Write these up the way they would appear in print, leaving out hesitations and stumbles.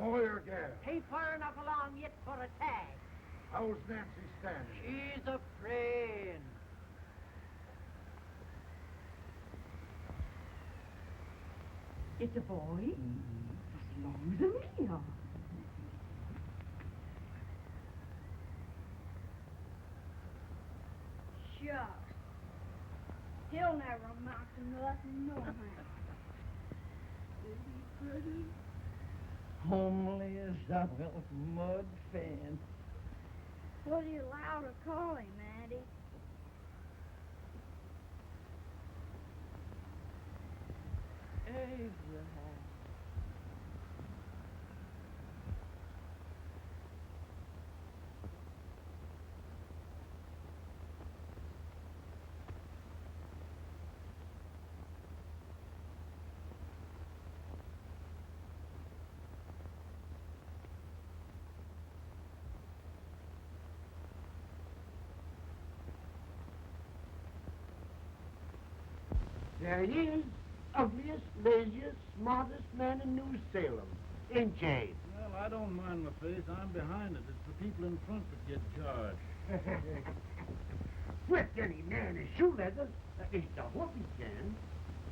Ahoy or gas? Ain't far enough along yet for a tag. How's Nancy standing? She's a praying. It's a boy? As long as a meal. Shucks. He'll never amount to nothing, no man. Is he pretty? Homely as a milk mud fan. What are you allowed to call him, Andy? Abraham. There he is, ugliest, laziest, smartest man in New Salem. Ain't Jay? Well, I don't mind my face. I'm behind it. It's the people in front that get charged. With any man in shoe leather, at least I hope he can.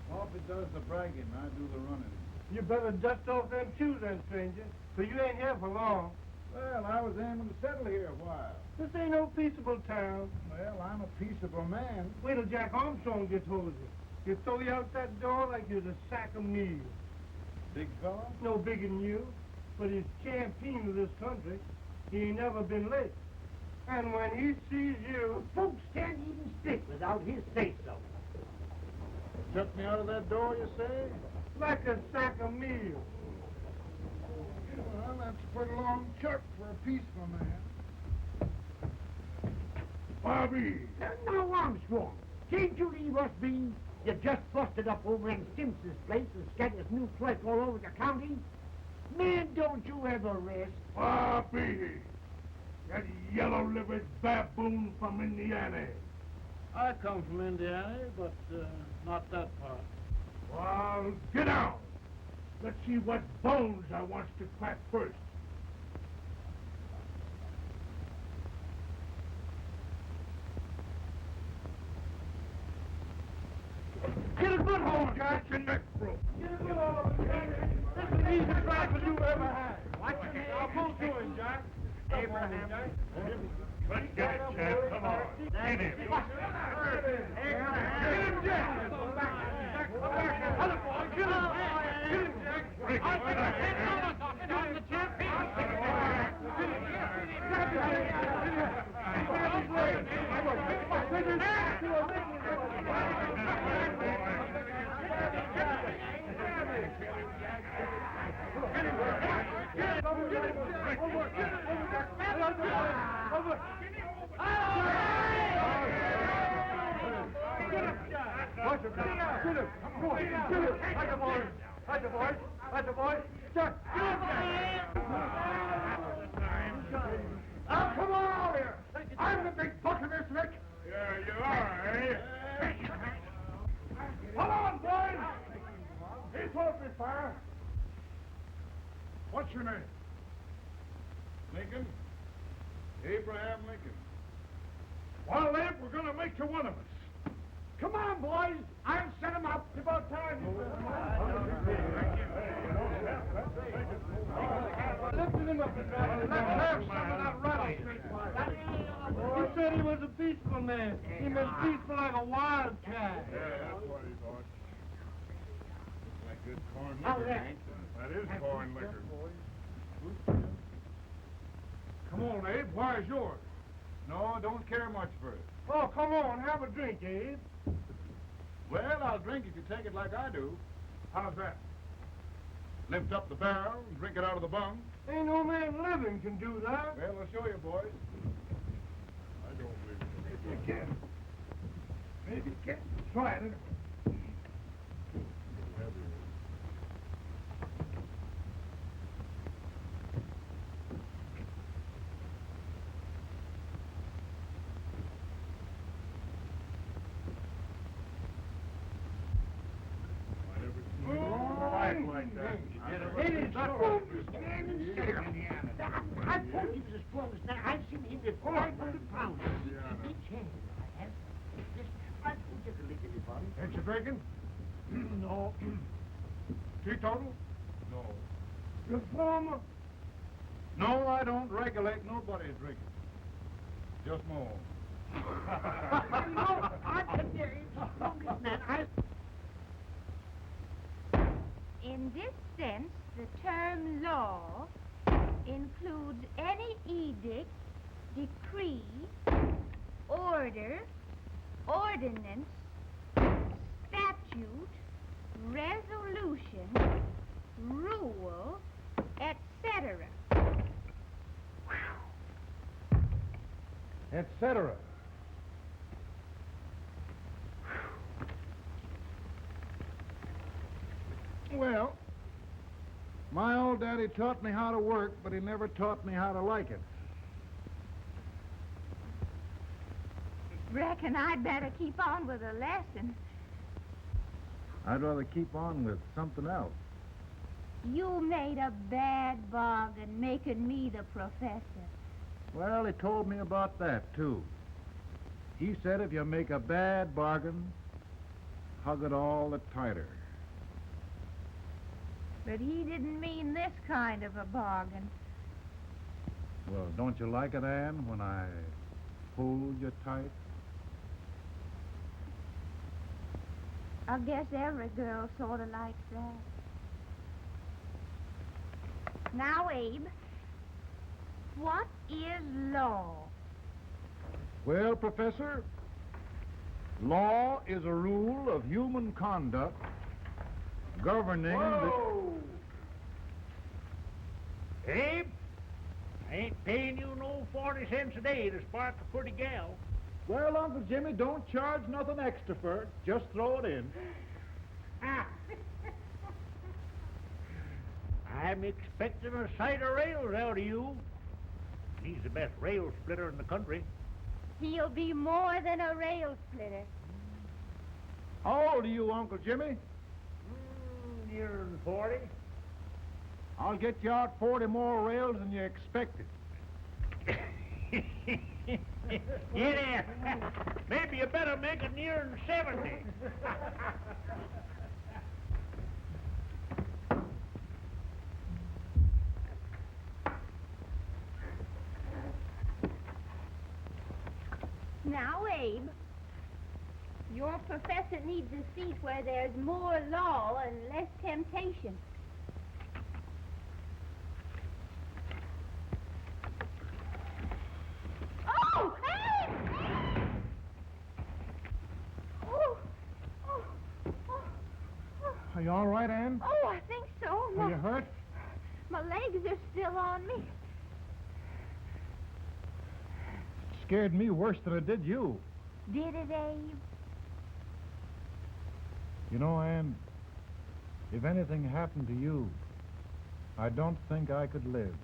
Hoppy does the bragging. I do the running. You better dust off them shoes then, stranger, for you ain't here for long. Well, I was aiming to settle here a while. This ain't no peaceable town. Well, I'm a peaceable man. Wait till Jack Armstrong gets hold of you. He'll throw you out that door like you're a sack of meal. Big fella? No bigger than you, but he's champion of this country. He ain't never been late. And when he sees you... Folks can't even stick without his say-so. Took me out of that door, you say? Like a sack of meal. Well, that's a pretty long chart for a peaceful man. Bobby! Now, Armstrong, can't you leave us be? You just busted up over in Stimpson's place and scattered new clerk all over the county. Man, don't you ever rest. Bobby! That yellow-livered baboon from Indiana. I come from Indiana, but not that part. Well, get out. Let's see what bones I wants to crack first. Get a good hold, Jack. Get your neck broke. Get a good hold, Jack. This is the easiest rifle you ever had. Watch your head. I'll pull to him, Jack. Abraham. Let's get it, Jack. Come on. Get him. Get him, Jack. Come back. Other boy, get him. Get him, Jack. Break it. I'm the champion. Come on out here. I'm the big buck of this, Rick. Yeah, you are, eh? Come on, boys. He's open fire. What's your name? Lincoln? Abraham Lincoln. Well, Abe, we're going to make you one of us. Come on, boys. I'll set him up. It's about time. Lifted him up and let's have some of that rattlesnake. He said he was a peaceful man. He meant peaceful like a wildcat. Yeah, that's what he thought. Looks like good corn Now, liquor. Rick. That is corn liquor. Come on, Abe. Where's yours? No, don't care much for it. Oh, come on, have a drink, Abe. Well, I'll drink if you take it like I do. How's that? Lift up the barrel and drink it out of the bung. Ain't no man living can do that. Well, I'll show you, boys. I don't believe it. Maybe you can. Maybe you can. Try it. I never seen it like that. It is drinking? No. Teetotal? No. Reformer? No, I don't regulate nobody's drinking. Just my own. No, I can hear you. Man, In this sense, the term law includes any edict, decree, order, ordinance, statute, resolution, rule, etc. Etc. Well, my old daddy taught me how to work, but he never taught me how to like it. Reckon I'd better keep on with the lesson. I'd rather keep on with something else. You made a bad bargain making me the professor. Well, he told me about that, too. He said if you make a bad bargain, hug it all the tighter. But he didn't mean this kind of a bargain. Well, don't you like it, Ann, when I hold you tight? I guess every girl sort of likes that. Now, Abe, what is law? Well, Professor, law is a rule of human conduct governing Abe, I ain't paying you no 40 cents a day to spark a pretty gal. Well, Uncle Jimmy, don't charge nothing extra for it. Just throw it in. Ah. I'm expecting a sight of rails out of you. He's the best rail splitter in the country. He'll be more than a rail splitter. How old are you, Uncle Jimmy? Nearer than 40. I'll get you out 40 more rails than you expected. Yeah, maybe you better make it nearer than 70. Now, Abe, your professor needs a seat where there's more law and less temptation. Oh, Abe! Oh, oh, oh, oh. Are you all right, Ann? Oh, I think so. Are you hurt? My legs are still on me. Scared me worse than it did you. Did it, Abe? You know, Ann, if anything happened to you, I don't think I could live.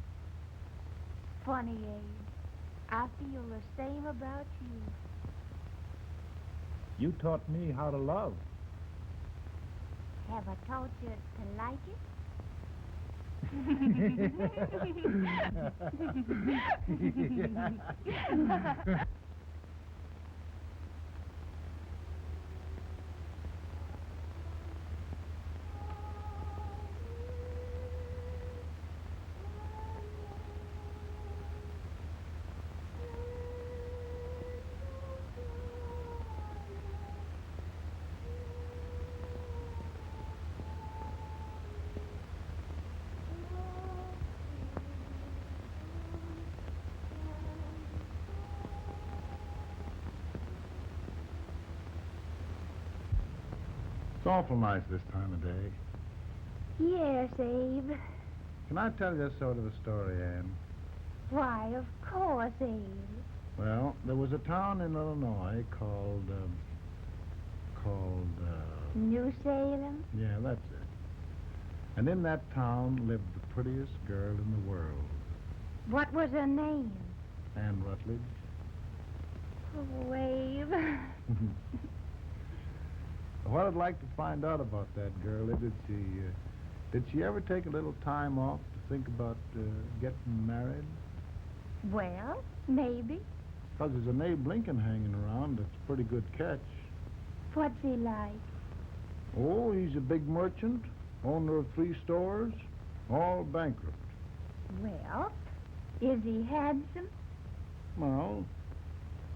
Funny, Abe. I feel the same about you. You taught me how to love. Have I taught you to like it? It's awful nice this time of day. Yes, Abe. Can I tell you sort of a story, Ann? Why, of course, Abe. Well, there was a town in Illinois called, New Salem? yeah, that's it. And in that town lived the prettiest girl in the world, What was her name? Ann Rutledge. Oh, Abe. What I'd like to find out about that girl is did she ever take a little time off to think about getting married? Well, maybe. Because there's an Abe Lincoln hanging around that's a pretty good catch. What's he like? Oh, he's a big merchant, owner of 3 stores, all bankrupt. Well, is he handsome? Well,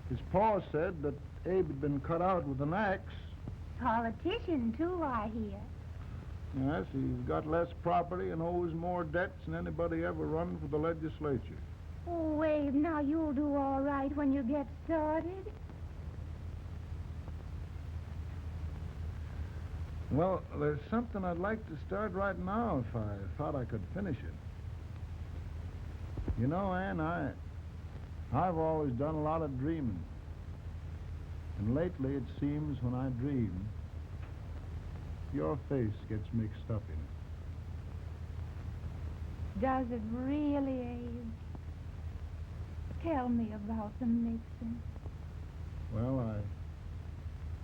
his pa said that Abe had been cut out with an axe. Politician, too, I hear. Yes, he's got less property and owes more debts than anybody ever run for the legislature. Oh, Abe, now you'll do all right when you get started. Well, there's something I'd like to start right now if I thought I could finish it. You know, Ann, I've always done a lot of dreaming. And lately it seems when I dream, your face gets mixed up in it. Does it really, Abe? Tell me about the mixing. Well,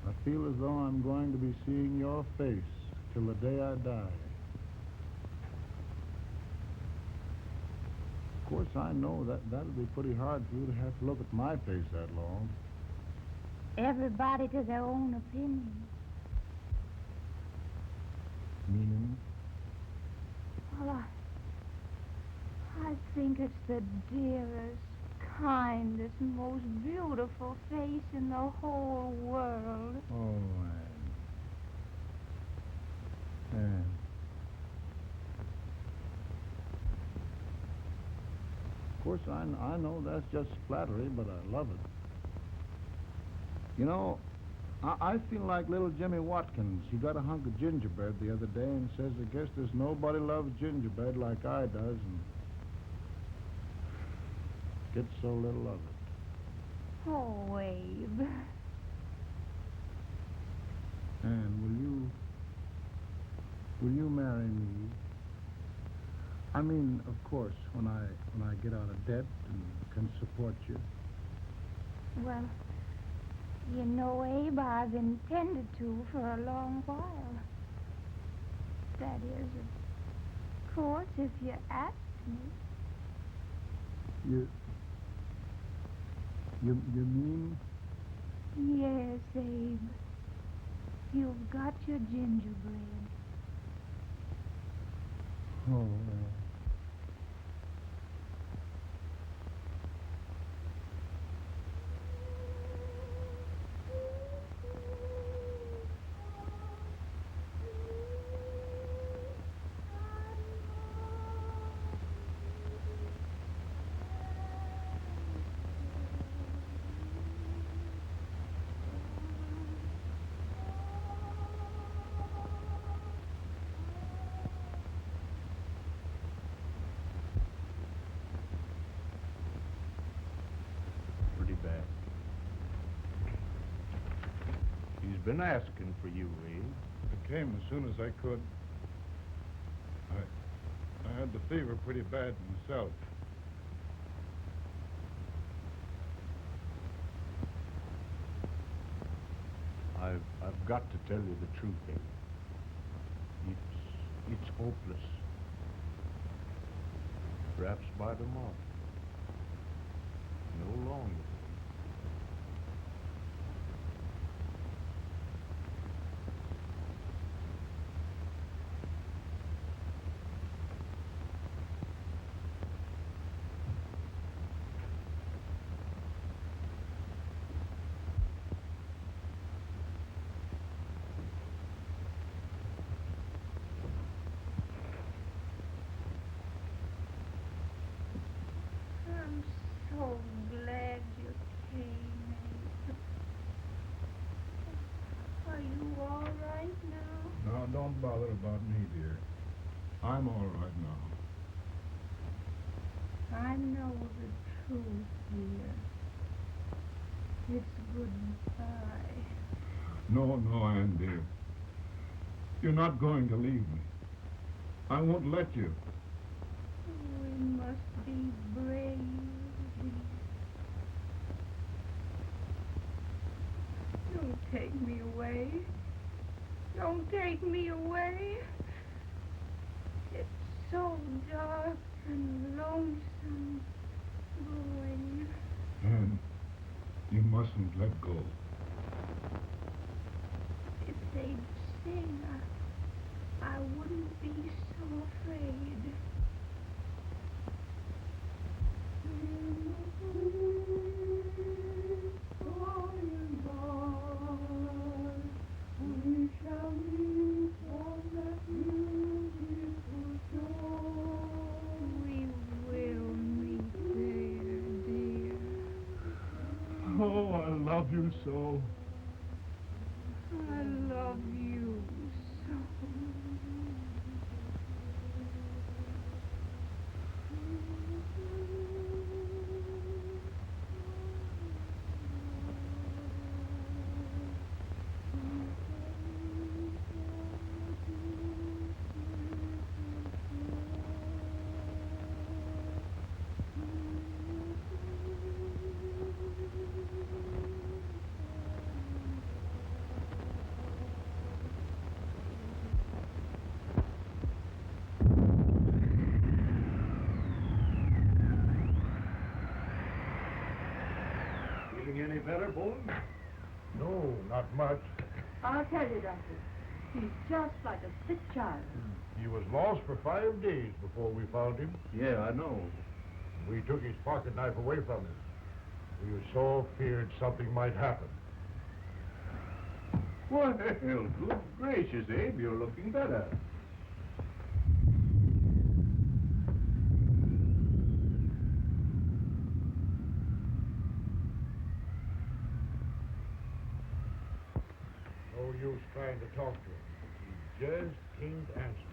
I feel as though I'm going to be seeing your face till the day I die. Of course, I know that'll be pretty hard for you to have to look at my face that long. Everybody to their own opinion. Meaning? Well, I think it's the dearest, kindest, most beautiful face in the whole world. Oh, Ann. Of course, I know that's just flattery, but I love it. You know, I feel like little Jimmy Watkins. He got a hunk of gingerbread the other day and says, I guess there's nobody loves gingerbread like I does, and gets so little of it. Oh, Abe. And will you marry me? I mean, of course, when I get out of debt and can support you. Well, you know, Abe, I've intended to for a long while. That is, of course, if you ask me. You mean? Yes, Abe. You've got your gingerbread. Oh, Pretty bad. He's been asking for you, Abe. I came as soon as I could. I had the fever pretty bad myself. I've got to tell you the truth, Abe. It's hopeless. Perhaps by tomorrow. No longer. I'm so glad you came, Abe. Are you all right now? Now, don't bother about me, dear. I'm all right now. I know the truth, dear. It's goodbye. No, Ann, dear. You're not going to leave me. I won't let you. We must be brave. Don't take me away. Don't take me away. It's so dark and lonesome going. Ann, you mustn't let go. If they'd thing, I wouldn't be so afraid. We shall meet on that beautiful shore. We will meet there, dear. Oh, I love you so. I love you so. Feeling any better, boy? No, not much. I'll tell you, Doctor. He's just like a sick child. He was lost for 5 days before we found him. Yeah, I know. We took his pocket knife away from him. We were so feared something might happen. Well, good gracious, Abe, you're looking better. No use trying to talk to him. He just can't answer.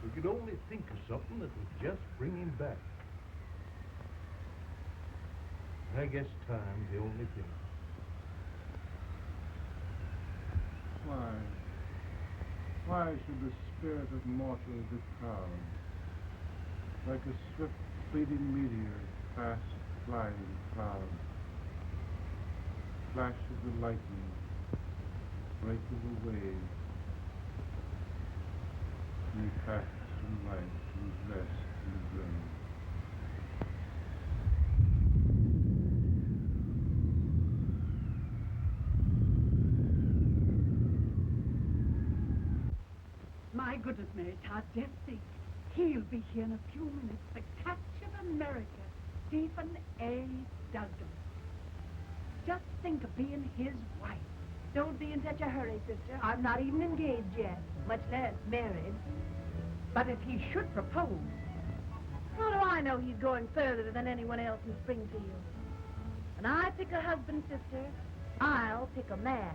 We could only think of something that would just bring him back. I guess time's the only thing. Why should the spirit of mortal be proud? Like a swift fleeting meteor, fast flying cloud. Flash of the lightning, break of the wave. He passed from life to his rest in the grave. My goodness, Mary Todd, just think. He'll be here in a few minutes. The catch of America, Stephen A. Douglas. Just think of being his wife. Don't be in such a hurry, sister. I'm not even engaged yet, much less married. But if he should propose, How do I know he's going further than anyone else in Springfield? When I pick a husband, sister, I'll pick a man.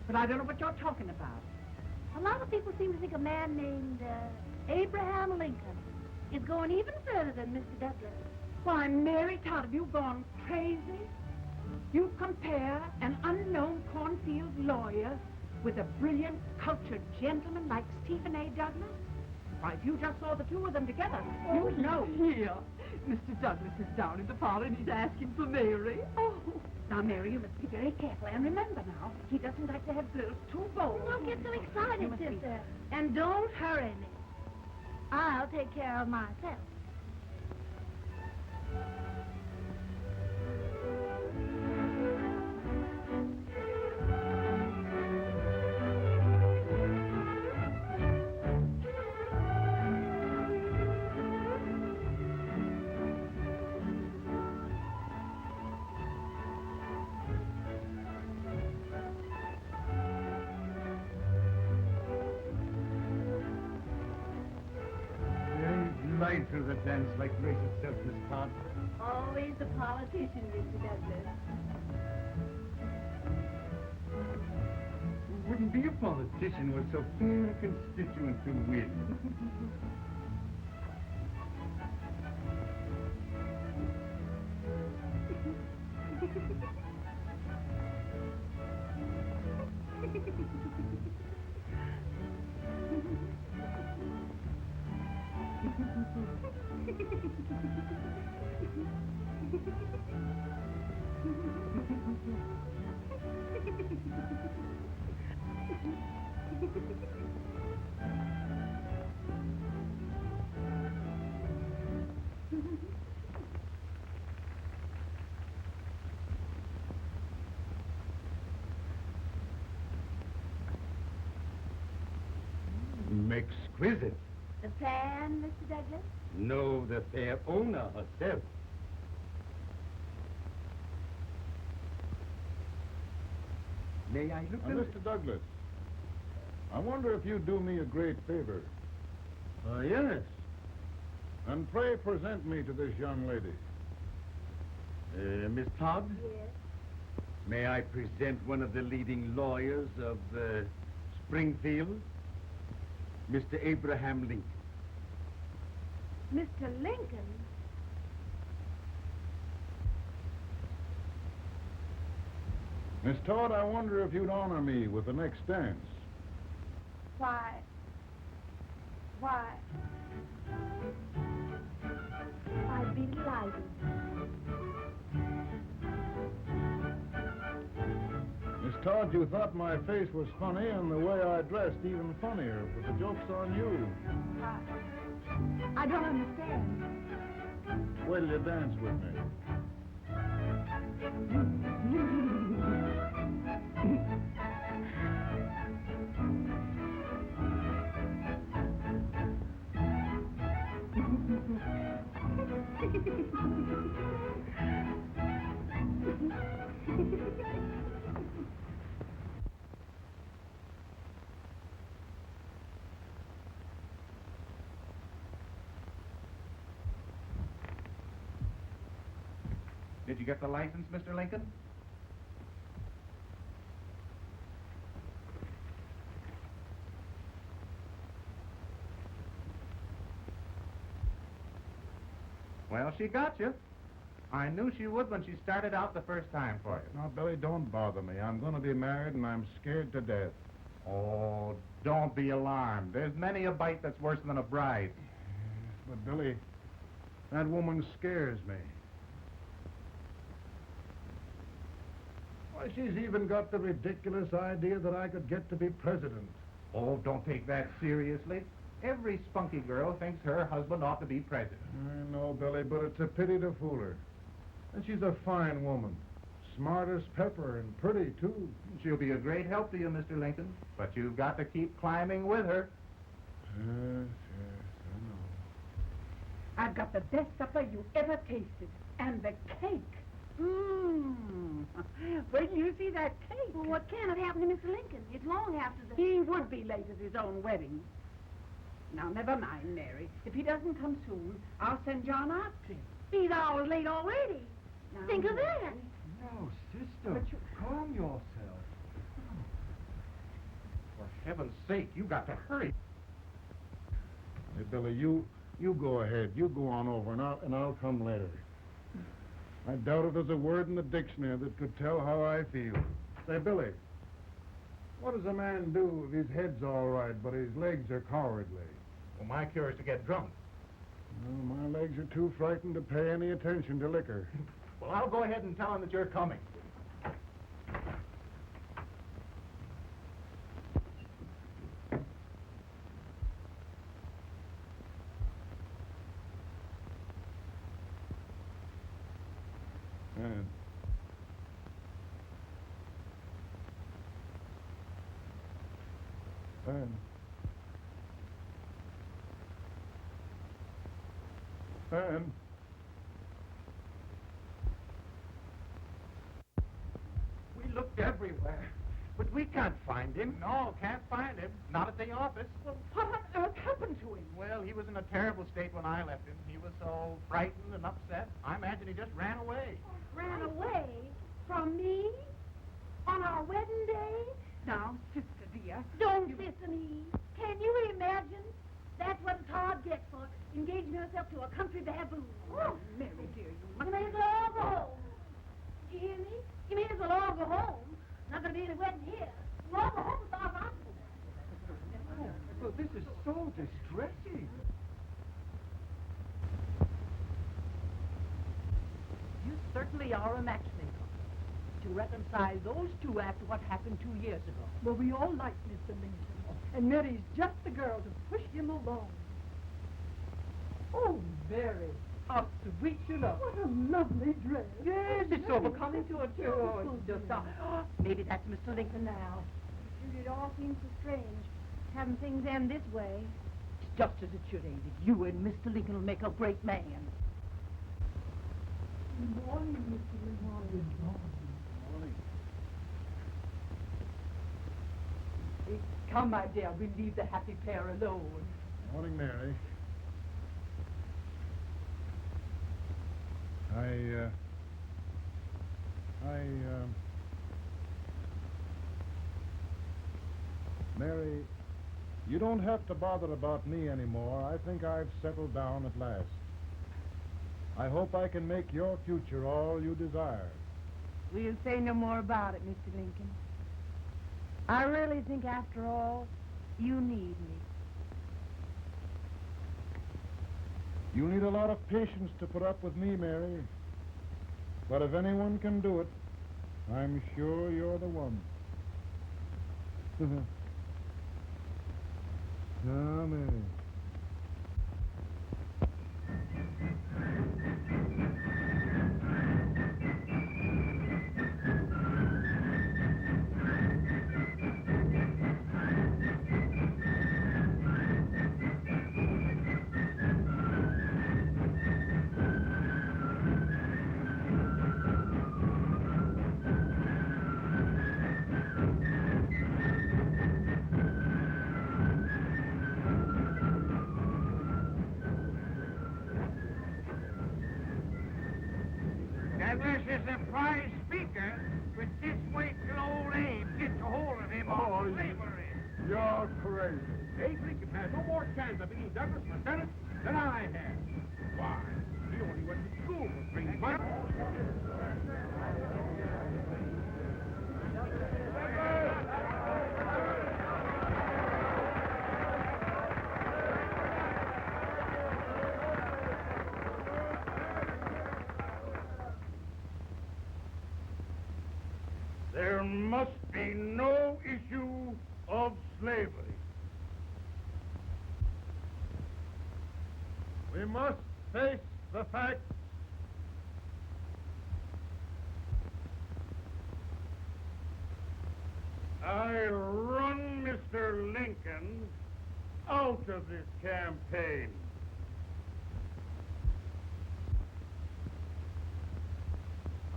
but I don't know what you're talking about. A lot of people seem to think a man named Abraham Lincoln is going even further than Mr. Douglas. Why, Mary Todd, have you gone crazy? You compare an unknown cornfield lawyer with a brilliant, cultured gentleman like Stephen A. Douglas? Why, if you just saw the two of them together, you'd know. Here, Mr. Douglas is down in the parlor and he's asking for Mary. Oh. Now, Mary, you must be very careful. And remember now, he doesn't like to have girls too bold. Don't get so You excited, must be- sister. And don't hurry me. I'll take care of myself. Right through the dance like grace itself, Miss Todd. Always the politician, Mr. Douglas. Wouldn't be a politician with so fair a constituent to win. Exquisite. The plan, Mr. Douglas? No, the fair owner herself. May I look at it? Mr. Douglas, I wonder if you'd do me a great favor. Yes. And pray present me to this young lady. Miss Todd? Yes. May I present one of the leading lawyers of Springfield? Mr. Abraham Lincoln. Mr. Lincoln? Miss Todd, I wonder if you'd honor me with the next dance. Why? I'd be delighted. Miss Todd, you thought my face was funny and the way I dressed even funnier, but the joke's on you. I don't understand. Wait till you dance with me. Did you get the license, Mr. Lincoln? Well, she got you. I knew she would when she started out the first time for you. Now, Billy, don't bother me. I'm going to be married and I'm scared to death. Oh, don't be alarmed. There's many a bite that's worse than a bride. But, Billy, that woman scares me. Why, she's even got the ridiculous idea that I could get to be president. Oh, don't take that seriously. Every spunky girl thinks her husband ought to be president. I know, Billy, but it's a pity to fool her. And she's a fine woman. Smart as pepper and pretty, too. She'll be a great help to you, Mr. Lincoln, but you've got to keep climbing with her. Yes, I know. I've got the best supper you ever tasted. And the cake. Mmm. Wait till you see that cake. Well, what can have happened to Mr. Lincoln? It's long after the... He would be late at his own wedding. Now, never mind, Mary. If he doesn't come soon, I'll send John after him. He's hours late already. Now, Think of that. No, sister. But you- Calm yourself. For heaven's sake, you've got to hurry. Hey, Billy, you go ahead. You go on over, and I'll come later. I doubt if there's a word in the dictionary that could tell how I feel. Say, Billy, what does a man do if his head's all right, but his legs are cowardly? Well, my cure is to get drunk. Well, my legs are too frightened to pay any attention to liquor. Well, I'll go ahead and tell him that you're coming. Ann. Ann. Ann. We looked everywhere, but we can't find him. No, can't find him. Not at the office. Well, what on earth happened to him? Well, he was in a terrible state when I left him. He was so frightened and upset. I imagine he just ran away. Ran away from me on our wedding day? Now, sister dear. Don't sister me. Can you imagine? That's what Todd gets for engaging herself to a country baboon. Oh, Mary dear, you You must... may as well all go home. Did you hear me? You may as well all go home. Not going to be any wedding here. You all go home as far as I'm concerned. Well, this is so distressing. You certainly are a matchmaker. to reconcile those two after what happened 2 years ago. Well, we all like Mr. Lincoln, and Mary's just the girl to push him along. Oh, Mary, how sweet you look. What a lovely dress. Yes, it's overcoming to it, too. Oh, it's just, maybe that's Mr. Lincoln now. It all seems so strange, having things end this way. It's just as it should, ain't it? You and Mr. Lincoln will make a great man. Good morning, Mr. Lincoln. Good morning. Come, my dear, we'll leave the happy pair alone. Morning, Mary. Mary, you don't have to bother about me anymore. I think I've settled down at last. I hope I can make your future all you desire. We'll say no more about it, Mr. Lincoln. I really think, after all, you need me. You need a lot of patience to put up with me, Mary. But if anyone can do it, I'm sure you're the one. Ah, Mary. Douglas is a prize speaker, but just wait till old Abe gets a hold of him on slavery. You're crazy. Abe Lincoln has no more chance of beating Douglas for Senate than I have. Why? He only went to school for 3 months. There must be no issue of slavery. We must face the facts. I run Mr. Lincoln out of this campaign.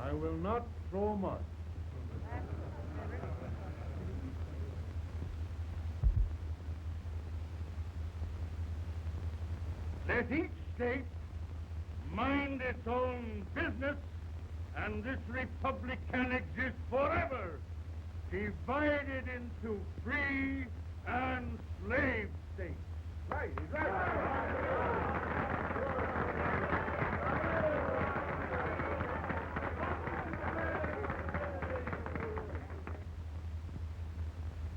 I will not throw much. Let each state mind its own business, and this republic can exist forever, divided into free and slave states. Right, he's right.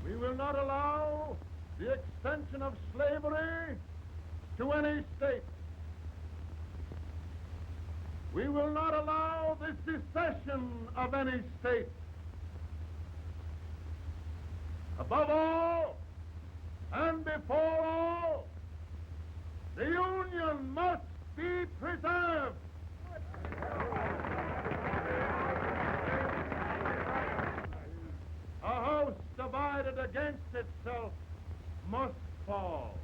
We will not allow the extension of slavery to any state. We will not allow the secession of any state. Above all, and before all, the Union must be preserved. A house divided against itself must fall.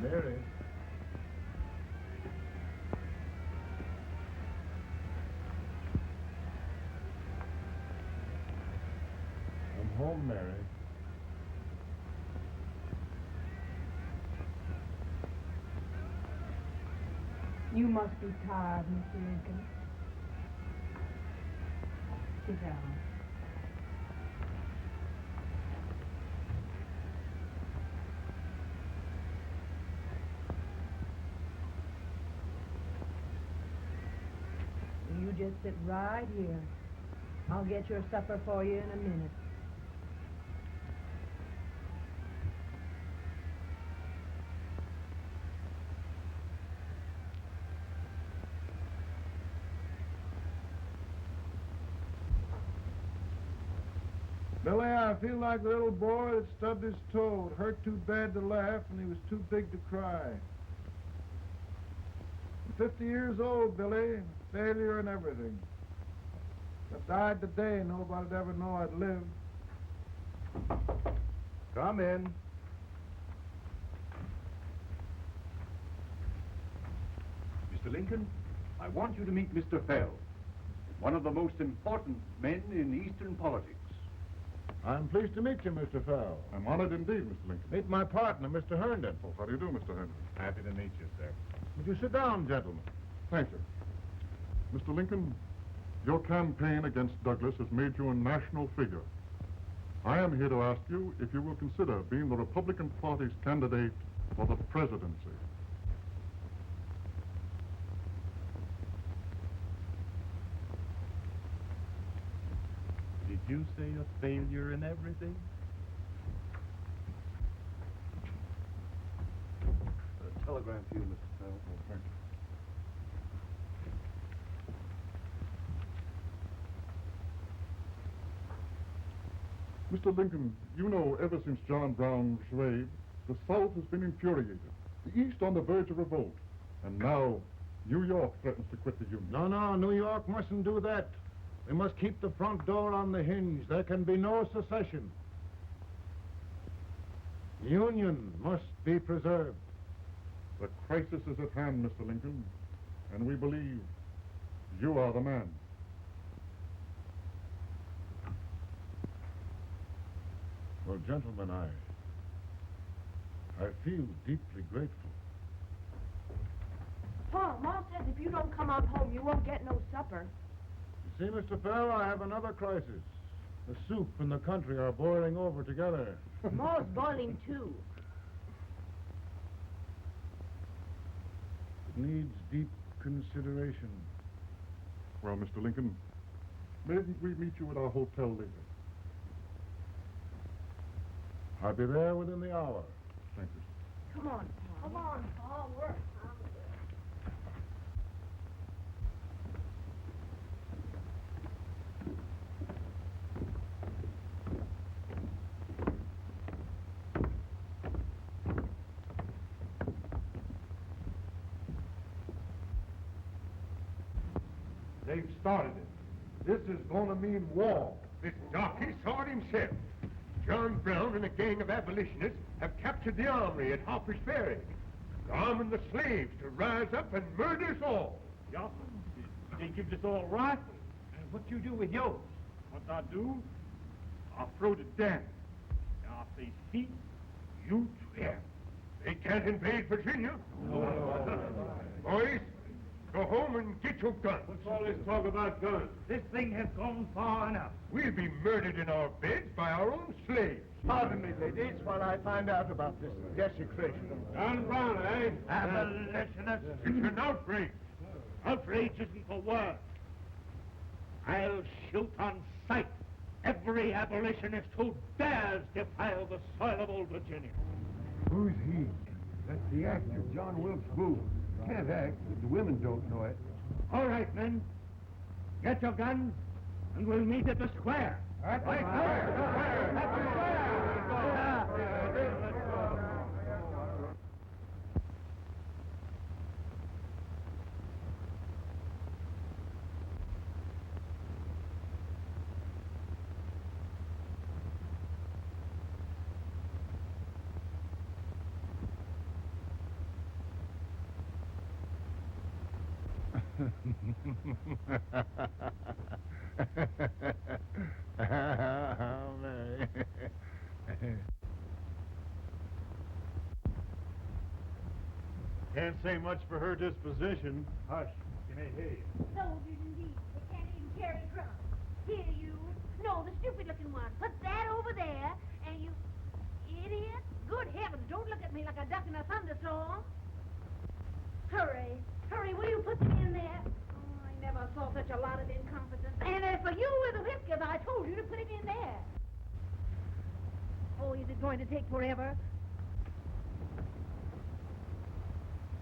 Mary. I'm home, Mary. You must be tired, Mr. Lincoln. Sit down. You just sit right here. I'll get your supper for you in a minute. Billy, I feel like the little boy that stubbed his toe. It hurt too bad to laugh, and he was too big to cry. I'm 50 years old, Billy. Failure and everything. If I died today, nobody'd ever know I'd lived. Come in. Mr. Lincoln, I want you to meet Mr. Fell, one of the most important men in Eastern politics. I'm pleased to meet you, Mr. Fell. I'm honored indeed, Mr. Lincoln. Meet my partner, Mr. Herndon. Oh, how do you do, Mr. Henry? Happy to meet you, sir. Would you sit down, gentlemen? Thank you. Mr. Lincoln, your campaign against Douglas has made you a national figure. I am here to ask you if you will consider being the Republican Party's candidate for the presidency. Did you say a failure in everything? A telegram for you, Mr. Fell. Oh, thank you. Mr. Lincoln, you know ever since John Brown was raised, the South has been infuriated, the East on the verge of revolt, and now New York threatens to quit the Union. No, New York mustn't do that. They must keep the front door on the hinge. There can be no secession. The Union must be preserved. The crisis is at hand, Mr. Lincoln, and we believe you are the man. Well, gentlemen, I feel deeply grateful. Pa, Ma says if you don't come on home, you won't get no supper. You see, Mr. Fell, I have another crisis. The soup and the country are boiling over together. Ma's boiling too. It needs deep consideration. Well, Mr. Lincoln, maybe we meet you at our hotel later. I'll be there within the hour. Thank you. Come on, Pa. Come on, Pa. We're hungry. They've started it. This is going to mean war. This darky saw it himself. John Brown and a gang of abolitionists have captured the armory at Harper's Ferry. They're arming the slaves to rise up and murder us all. Yeah, they give us all rifles. And what you do with yours? What I do? I throw the dam. Now, if they see, you twist. They can't invade Virginia. Boys, go home and get your guns. What's all this talk about guns? This thing has gone far enough. We'll be murdered in our beds by our own slaves. Pardon me, ladies, while I find out about this desecration. John Brown, eh? Abolitionists. It's an outrage. Outrage isn't the word. I'll shoot on sight every abolitionist who dares defile the soil of old Virginia. Who's he? That's the actor, John Wilkes Booth. Can't act, but the women don't know it. All right, men. Get your guns, and we'll meet at the square. At the Mary. Can't say much for her disposition. Hush, can I hear you? Soldiers indeed. They can't even carry crumbs. Here, you. No, the stupid-looking one. Put that over there, and you... Idiot. Good heavens, don't look at me like a duck in a thunderstorm. Hurry. Hurry, will you put them in there? Oh, I never saw such a lot of incompetence. And as for you with the whiskers, I told you to put it in there. Oh, is it going to take forever?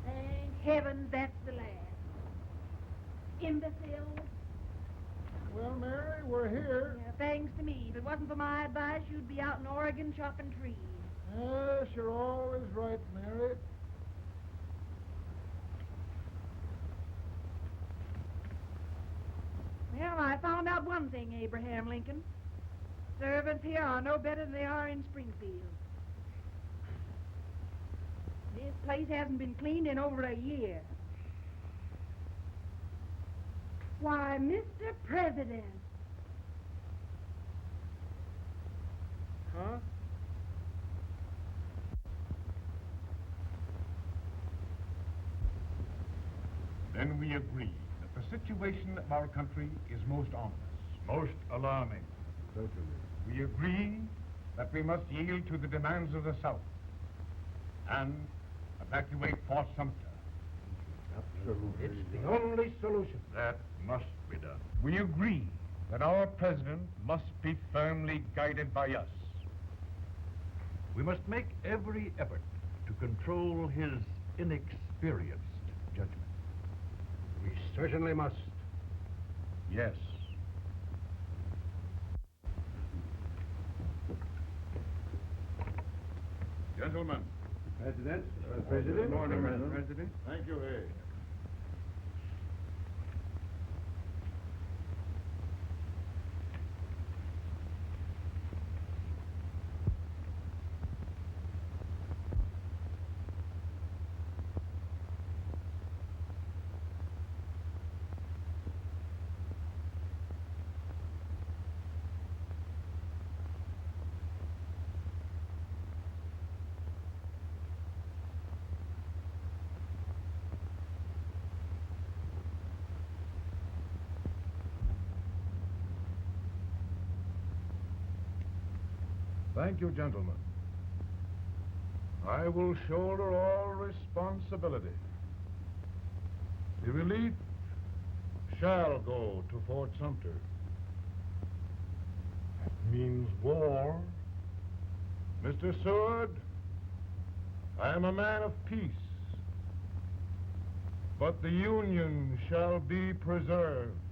Thank heavens that's the last. Imbecile. Well, Mary, we're here. Yeah, thanks to me. If it wasn't for my advice, you'd be out in Oregon chopping trees. Yes, you're always right, Mary. Well, I found out one thing, Abraham Lincoln. Servants here are no better than they are in Springfield. This place hasn't been cleaned in over a year. Why, Mr. President. Huh? Then we agree that the situation of our country is most ominous. Most alarming. Certainly. We agree that we must yield to the demands of the South and evacuate Fort Sumter. Absolutely. It's the only solution. That must be done. We agree that our president must be firmly guided by us. We must make every effort to control his inexperienced judgment. We certainly must. Yes. Gentlemen. President? Good morning, Mr. President. Thank you, Hay. Thank you, gentlemen. I will shoulder all responsibility. The relief shall go to Fort Sumter. That means war. Mr. Seward, I am a man of peace, but the Union shall be preserved.